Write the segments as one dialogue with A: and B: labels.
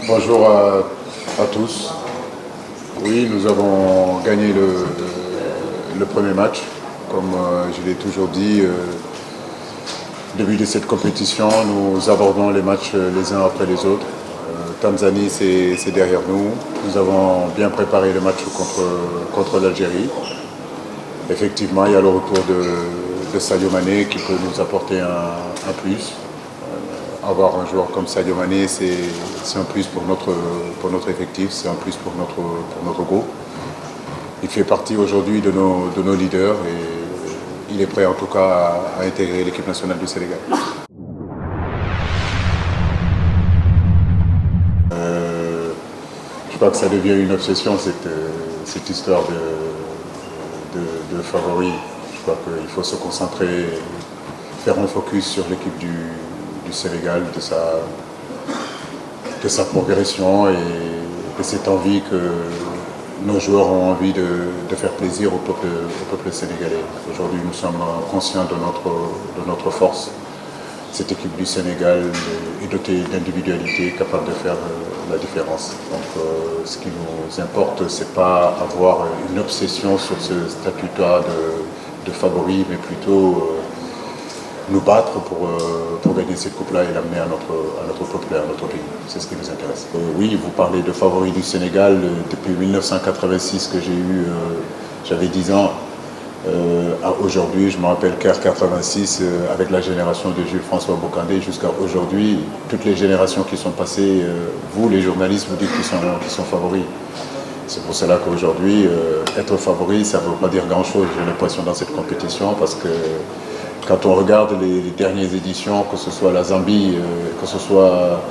A: Bonjour à tous. Oui, nous avons gagné le premier match. Comme je l'ai toujours dit, au début de cette compétition, nous abordons les matchs les uns après les autres. Tanzanie, c'est derrière nous. Nous avons bien préparé le match contre l'Algérie. Effectivement, il y a le retour de Sadio Mané qui peut nous apporter un plus. Avoir un joueur comme Sadio Mané, c'est un plus pour notre effectif, c'est un plus pour notre groupe. Il fait partie aujourd'hui de nos leaders et il est prêt en tout cas à intégrer l'équipe nationale du Sénégal. Je crois que ça devient une obsession cette histoire de favoris. Je crois qu'il faut se concentrer, faire un focus sur l'équipe du Sénégal, de sa progression et de cette envie que nos joueurs ont envie de faire plaisir au peuple sénégalais. Aujourd'hui, nous sommes conscients de notre force. Cette équipe du Sénégal est dotée d'individualités capables de faire la différence. Donc, ce qui nous importe, ce n'est pas avoir une obsession sur ce statut-là de favori, mais plutôt nous battre pour gagner cette coupe-là et l'amener à notre peuple et à notre pays. C'est ce qui nous intéresse. Oui, vous parlez de favoris du Sénégal. Depuis 1986 que j'avais 10 ans, à aujourd'hui, je me rappelle qu'à 86, avec la génération de Jules-François Bocandé jusqu'à aujourd'hui, toutes les générations qui sont passées, vous les journalistes, vous dites qu'ils sont favoris. C'est pour cela qu'aujourd'hui, être favori, ça ne veut pas dire grand-chose, j'ai l'impression, dans cette compétition, parce que quand on regarde les dernières éditions, que ce soit la Zambie, que ce soit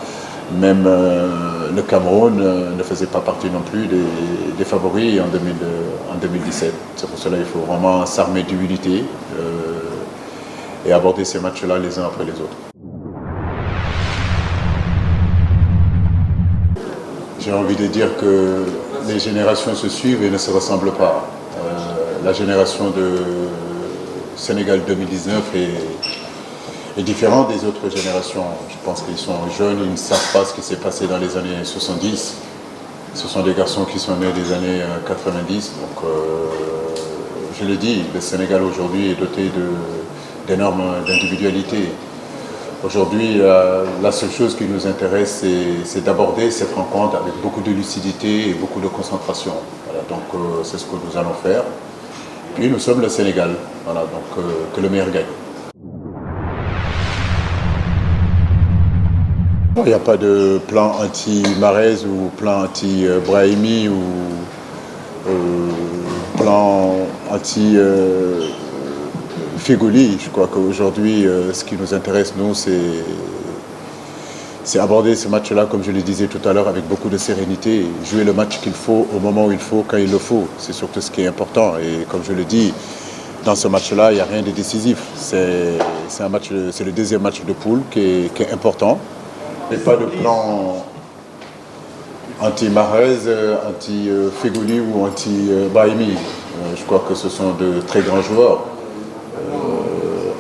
A: même le Cameroun, ne faisait pas partie non plus des favoris en 2017. C'est pour cela qu'il faut vraiment s'armer d'humilité et aborder ces matchs-là les uns après les autres. J'ai envie de dire que les générations se suivent et ne se ressemblent pas. La génération de Sénégal 2019 est différente des autres générations. Je pense qu'ils sont jeunes, ils ne savent pas ce qui s'est passé dans les années 70. Ce sont des garçons qui sont nés des années 90. Donc, je le dis, le Sénégal aujourd'hui est doté d'énormes individualités. Aujourd'hui, la seule chose qui nous intéresse, c'est d'aborder cette rencontre avec beaucoup de lucidité et beaucoup de concentration. Voilà, donc, c'est ce que nous allons faire. Puis nous sommes le Sénégal, voilà, donc que le meilleur gagne. Il n'y a pas de plan anti-Mahrez ou plan anti-Brahimi ou plan anti-Feghouli. Je crois qu'aujourd'hui, ce qui nous intéresse, nous, c'est aborder ce match-là, comme je le disais tout à l'heure, avec beaucoup de sérénité, jouer le match qu'il faut au moment où il faut, quand il le faut. C'est surtout ce qui est important. Et comme je le dis, dans ce match-là, il n'y a rien de décisif. C'est le deuxième match de poule qui est important. Il n'y a pas de plan anti-Mahrez, anti-Feghouli ou anti-Brahimi. Je crois que ce sont de très grands joueurs.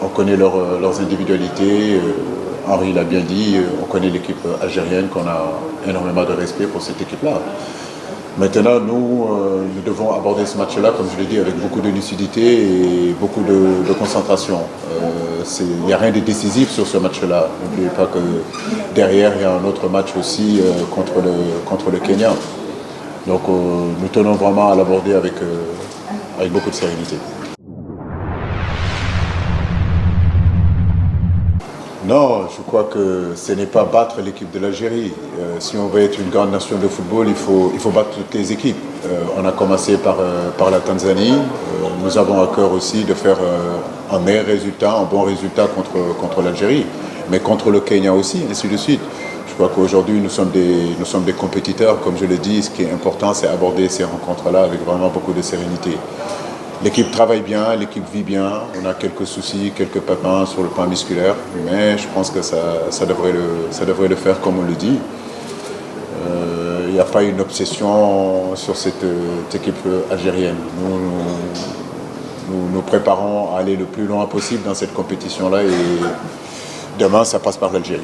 A: On connaît leurs individualités. Henri l'a bien dit, on connaît l'équipe algérienne, qu'on a énormément de respect pour cette équipe-là. Maintenant, nous devons aborder ce match-là, comme je l'ai dit, avec beaucoup de lucidité et beaucoup de concentration. Il n'y a rien de décisif sur ce match-là. N'oubliez pas que derrière, il y a un autre match aussi contre le Kenya. Donc, nous tenons vraiment à l'aborder avec beaucoup de sérénité. Non, je crois que ce n'est pas battre l'équipe de l'Algérie. Si on veut être une grande nation de football, il faut battre toutes les équipes. On a commencé par la Tanzanie. Nous avons à cœur aussi de faire un meilleur résultat, un bon résultat contre l'Algérie, mais contre le Kenya aussi, et ainsi de suite. Je crois qu'aujourd'hui, nous sommes des compétiteurs. Comme je le dis, ce qui est important, c'est aborder ces rencontres-là avec vraiment beaucoup de sérénité. L'équipe travaille bien, l'équipe vit bien, on a quelques soucis, quelques pépins sur le plan musculaire, mais je pense que ça devrait le faire comme on le dit. Il n'y a pas une obsession sur cette équipe algérienne. Nous nous préparons à aller le plus loin possible dans cette compétition-là et demain, ça passe par l'Algérie.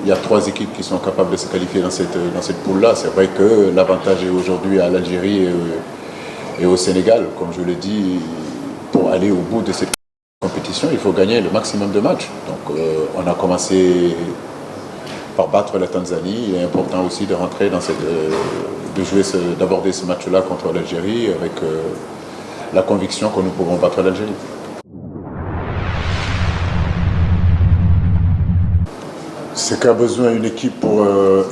A: il y a 3 équipes qui sont capables de se qualifier dans cette poule-là. C'est vrai que l'avantage est aujourd'hui à l'Algérie et au Sénégal. Comme je l'ai dit, pour aller au bout de cette compétition, il faut gagner le maximum de matchs. Donc on a commencé par battre la Tanzanie. Il est important aussi de rentrer dans d'aborder ce match-là contre l'Algérie avec la conviction que nous pouvons battre l'Algérie. Ce qu'a besoin une équipe pour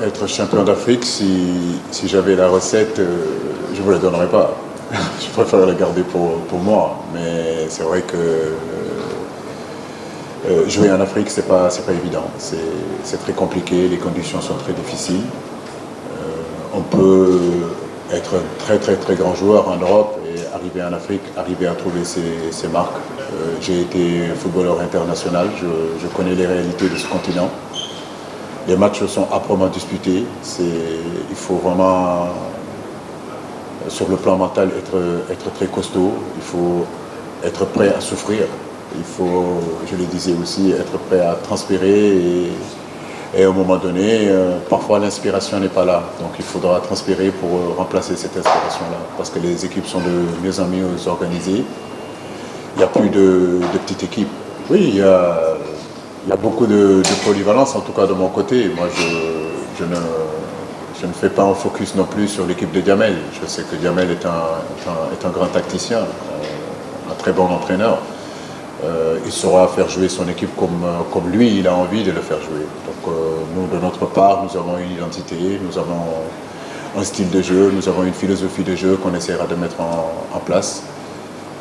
A: être champion d'Afrique, si j'avais la recette, je ne vous la donnerais pas. Je préfère la garder pour moi. Mais c'est vrai que jouer en Afrique, c'est pas évident. C'est très compliqué, les conditions sont très difficiles. On peut être un très grand joueur en Europe et arriver en Afrique, arriver à trouver ses marques. J'ai été footballeur international, je connais les réalités de ce continent. Les matchs sont âprement disputés. Il faut vraiment, sur le plan mental, être très costaud. Il faut être prêt à souffrir. Il faut, je le disais aussi, être prêt à transpirer et à un moment donné, parfois l'inspiration n'est pas là. Donc il faudra transpirer pour remplacer cette inspiration-là. Parce que les équipes sont de mieux en mieux organisées. Il n'y a plus de petites équipes. Oui, il y a beaucoup de polyvalence, en tout cas de mon côté. Moi, je ne fais pas un focus non plus sur l'équipe de Djamel. Je sais que Djamel est un grand tacticien, un très bon entraîneur. Il saura faire jouer son équipe comme lui, il a envie de le faire jouer. Donc nous, de notre part, nous avons une identité, nous avons un style de jeu, nous avons une philosophie de jeu qu'on essaiera de mettre en place.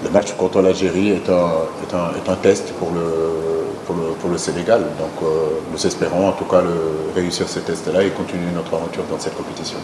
A: Le match contre l'Algérie est un test pour le Sénégal. Donc nous espérons en tout cas réussir ce test-là et continuer notre aventure dans cette compétition.